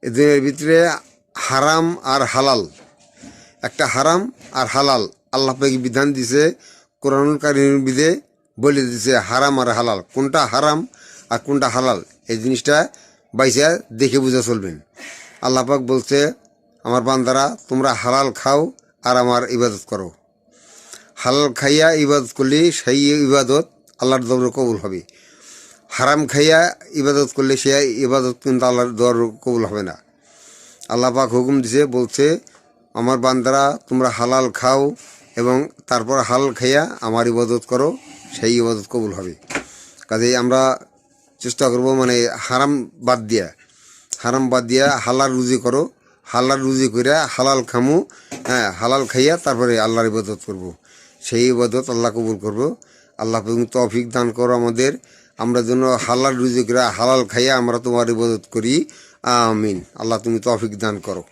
এদের ভিতরে হারাম আর হালাল, একটা হারাম আর হালাল আল্লাহ পাক বিধান দিছে, কোরআনুল কারীমের বিধে বলে দিছে হারাম আর হালাল, কোনটা হারাম আর কোনটা হালাল এই জিনিসটা বাইসা দেখে বুঝে চলবেন। আল্লাহ পাক বলছে, আমার বান্দারা তোমরা হালাল খাও আর আমার ইবাদত করো। হালাল খাইয়া ইবাদত করলে সেই ইবাদত আল্লাহর দরবারে কবুল হবে। হারাম খাইয়া ইবাদত করলে সে ইবাদত কিন্তু আল্লাহর দরবারে কবুল হবে না। আল্লাহ পাক হুকুম দিছে, বলছে আমার বান্দারা তোমরা হালাল খাও এবং তারপর হালাল খাইয়া আমার ইবাদত করো, সেই ইবাদত কবুল হবে। কাজেই আমরা চেষ্টা করব মানে হারাম বাদ দিয়া হালাল রুজি করো, হালাল রুজি করে হালাল খামু, হ্যাঁ হালাল খাইয়া তারপরে আল্লাহর ইবাদত করব, সেই ইবাদত আল্লাহ কবুল করব। আল্লাহ তৌফিক দান করো আমাদের, আমরা যেন হালাল রুজি করে হালাল খাইয়া আমরা তোমার ইবাদত করি। আমিন। আল্লাহ তুমি তৌফিক দান করো।